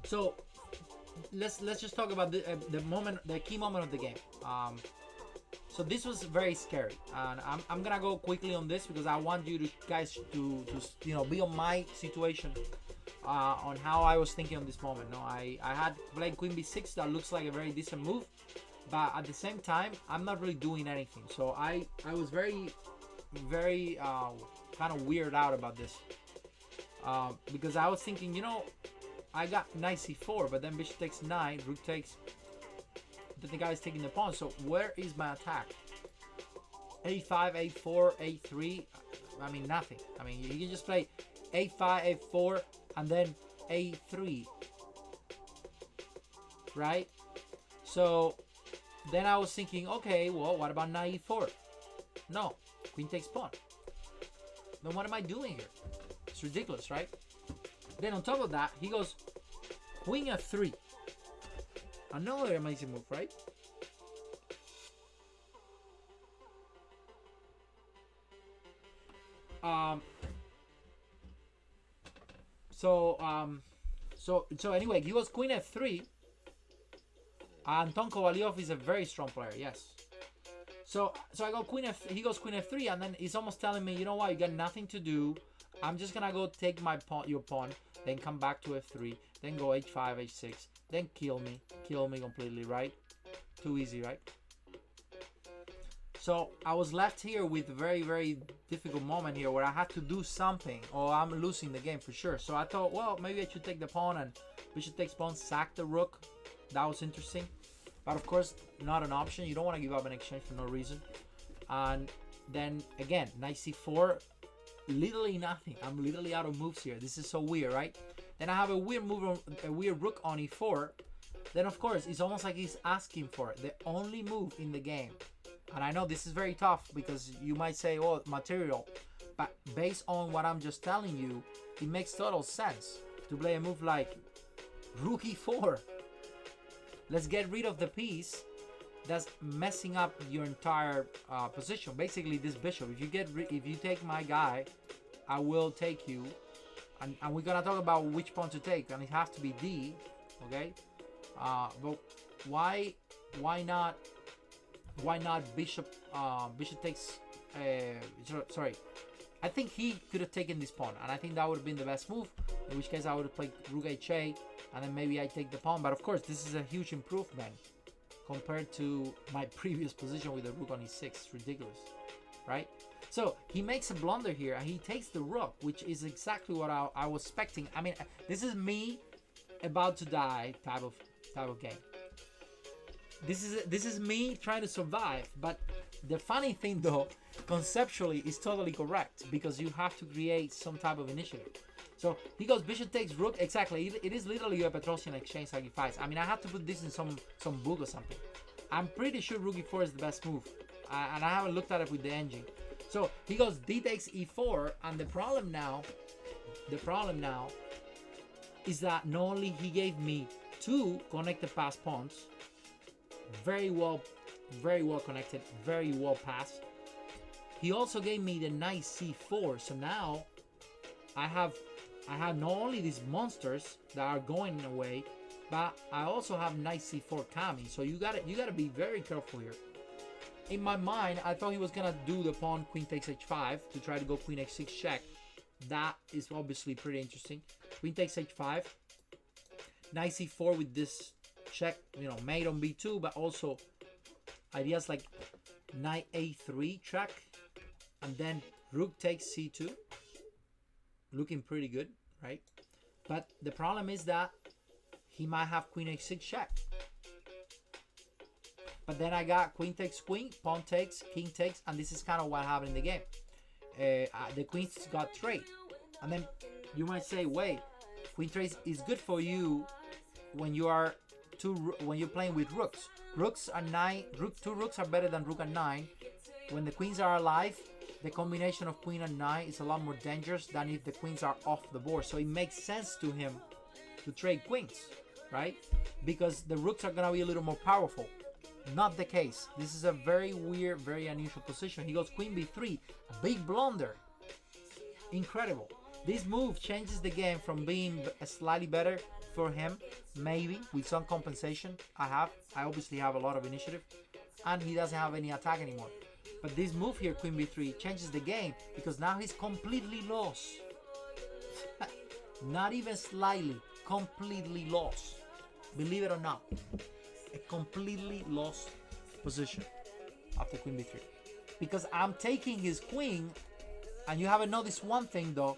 So let's just talk about the moment, the key moment of the game. So this was very scary, and I'm gonna go quickly on this because I want you guys to be on my situation, on how I was thinking on this moment. No, I had played Queen B6. That looks like a very decent move, but at the same time, I'm not really doing anything. So I was very kind of weirded out about this, because I was thinking, I got knight c4, but then bishop takes 9, rook takes. The guy is taking the pawn. So where is my attack? a5, a4, a3. I mean, nothing. I mean, you can just play a5, a4, and then a3, right? So then I was thinking, okay, well, what about knight e4? No, queen takes pawn. Then what am I doing here? It's ridiculous, right? Then on top of that, he goes queen f3. Another amazing move, right? So anyway, he was queen f3. Anton Kovalyov is a very strong player, yes. So I go queen f. He goes queen f3, and then he's almost telling me, you know what? You got nothing to do. I'm just gonna go take my pawn, your pawn, then come back to f3, then go h5, h6, then kill me completely, right? Too easy, right? So I was left here with a very difficult moment here where I had to do something, or I'm losing the game for sure. So I thought, well, maybe I should take the pawn, and bishop takes pawn, sack the rook. That was interesting, but of course not an option. You don't want to give up an exchange for no reason. And then again, knight c4, literally nothing. I'm literally out of moves here. This is so weird, right? Then I have a weird move, a weird rook on e4. Then of course it's almost like he's asking for it, the only move in the game. And I know this is very tough because you might say, oh, material, but based on what I'm just telling you, it makes total sense to play a move like rook e4. Let's get rid of the piece that's messing up your entire position. Basically, this bishop. If you take my guy, I will take you, and we're gonna talk about which pawn to take, and it has to be D, okay? But why not bishop? Bishop takes. Sorry. I think he could have taken this pawn, and I think that would have been the best move. In which case, I would have played rook h8, and then maybe I take the pawn. But of course, this is a huge improvement compared to my previous position with the rook on e6. It's ridiculous, right? So he makes a blunder here, and he takes the rook, which is exactly what I was expecting. I mean, this is me about to die type of game. This is me trying to survive. But the funny thing, though, conceptually is totally correct, because you have to create some type of initiative. So he goes bishop takes rook. Exactly, it is literally a Petrosian exchange sacrifice. I mean, I have to put this in some book or something. I'm pretty sure rook e4 is the best move, and I haven't looked at it with the engine. So he goes d takes e4, and the problem now is that not only he gave me 2 connected pass pawns, very well connected, very well passed. He also gave me the knight c4. So now I have not only these monsters that are going away, but I also have knight c4 coming. So you gotta be very careful here. In my mind, I thought he was gonna do the pawn queen takes h5 to try to go queen h6 check. That is obviously pretty interesting. Queen takes h5, knight c4 with this check, mate on b2, but also ideas like knight a3 check, and then rook takes c2, looking pretty good, right? But the problem is that he might have queen h6 check. But then I got queen takes queen, pawn takes, king takes, and this is kind of what happened in the game. The queens got trade, and then you might say, wait, queen trade is good for you when you are when you're playing with rooks. Rooks are 9. Two rooks are better than rook and 9. When the queens are alive, the combination of queen and 9 is a lot more dangerous than if the queens are off the board. So it makes sense to him to trade queens, right? Because the rooks are gonna be a little more powerful. Not the case. This is a very weird, very unusual position. He goes queen b3, big blunder. Incredible. This move changes the game from being slightly better for him, maybe with some compensation. I obviously have a lot of initiative, and he doesn't have any attack anymore. But this move here, Queen B3, changes the game because now he's completely lost. Not even slightly, completely lost. Believe it or not, a completely lost position after Queen B3. Because I'm taking his queen, and you haven't noticed one thing though,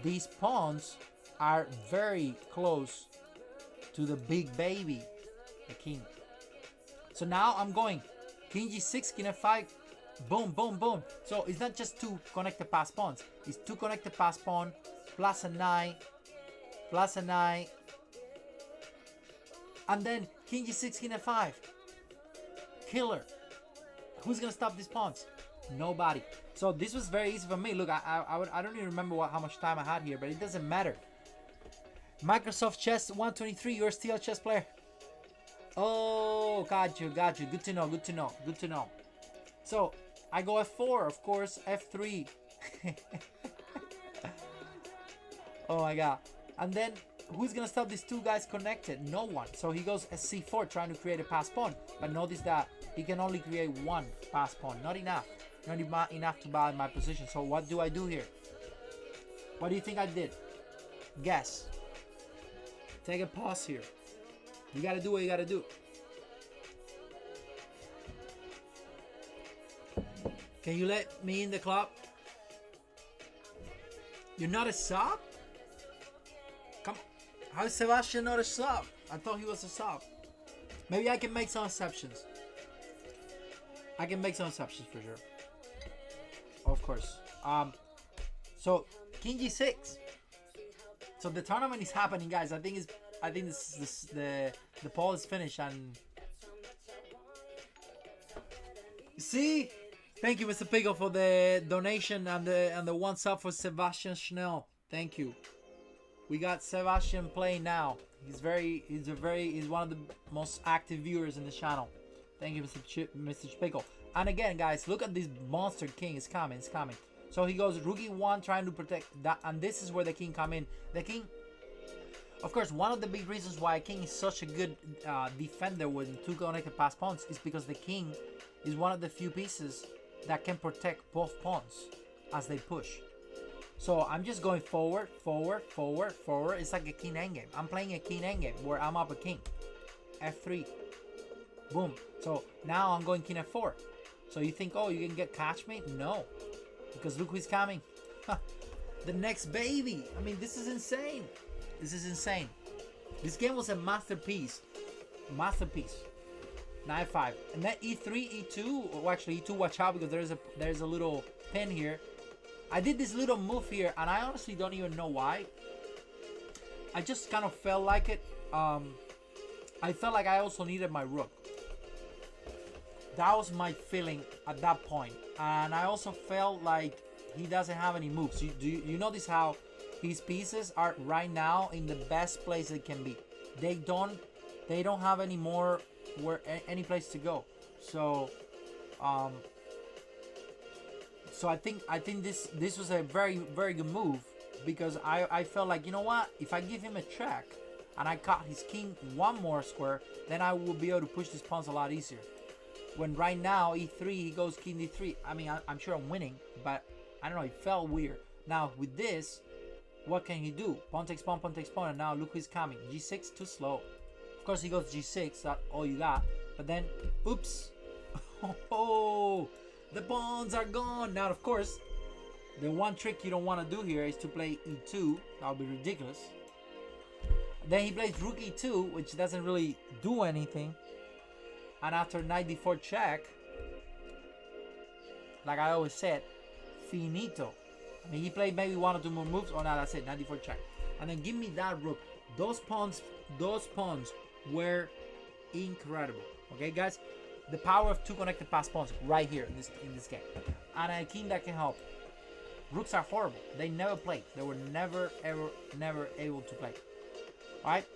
these pawns are very close to the big baby, the king. So now I'm going King G6, King F5, boom, boom, boom. So it's not just 2 connected pass pawns, it's 2 connected pass pawn, plus a 9, plus a 9, and then King G6, King F5. Killer. Who's gonna stop these pawns? Nobody. So this was very easy for me. Look, I don't even remember how much time I had here, but it doesn't matter. Microsoft Chess 123, you're still a chess player. Oh, got you. Good to know. So I go F4, of course, F3. Oh my god. And then who's gonna stop these 2 guys connected? No one. So he goes C4, trying to create a pass pawn. But notice that he can only create 1 pass pawn. Not enough. Not enough to buy my position. So what do I do here? What do you think I did? Guess. Take a pause here. You gotta do what you gotta do. Can you let me in the club? You're not a sub? Come on. How is Sebastian not a sub? I thought he was a sub. Maybe I can make some exceptions. I can make some exceptions for sure. Of course. So King G6. So the tournament is happening, guys. I think the poll is finished, and see, thank you, Mr. Pickle, for the donation and the 1 sub for Sebastian Schnell. Thank you. We got Sebastian playing now. He's one of the most active viewers in the channel. Thank you, Mr. Pickle. And again, guys, look at this monster king. It's coming. So he goes Rook E1, trying to protect that, and this is where the king come in. The king, of course, one of the big reasons why king is such a good defender with 2 connected pass pawns is because the king is one of the few pieces that can protect both pawns as they push. So I'm just going forward. It's like a king endgame. I'm playing a king endgame where I'm up a king. F3. Boom. So now I'm going king F4. So you think, oh, you can catch me? No. Because look who's coming. The next baby. I mean, this is insane. This game was a masterpiece. Knight 5. And then E3, E2. Oh, actually, E2, watch out, because there's a little pin here. I did this little move here, and I honestly don't even know why. I just kind of felt like it. I felt like I also needed my rook. That was my feeling at that point. And I also felt like he doesn't have any moves. You notice how his pieces are right now in the best place they can be. They don't have any more any place to go. So so I think this was a very, very good move, because I felt like, you know what, if I give him a check and I caught his king 1 more square, then I will be able to push these pawns a lot easier. When right now E3, he goes king D3. I mean, I'm sure I'm winning, but I don't know, it felt weird. Now with this, what can he do? Pawn takes pawn, and now look who's coming. G6, too slow. Of course he goes G6, that's all you got. But then, oops. Oh, the pawns are gone. Now, of course, the one trick you don't want to do here is to play E2. That would be ridiculous. Then he plays Rook E2, which doesn't really do anything. And after knight D4 check, like I always said, finito. I mean, he played maybe 1 or 2 more moves. Oh, no, that's it. Knight D4 check. And then give me that rook. Those pawns were incredible. Okay, guys? The power of 2 connected pass pawns right here in this game. And a king that can help. Rooks are horrible. They never played. They were never, ever, never able to play. Alright?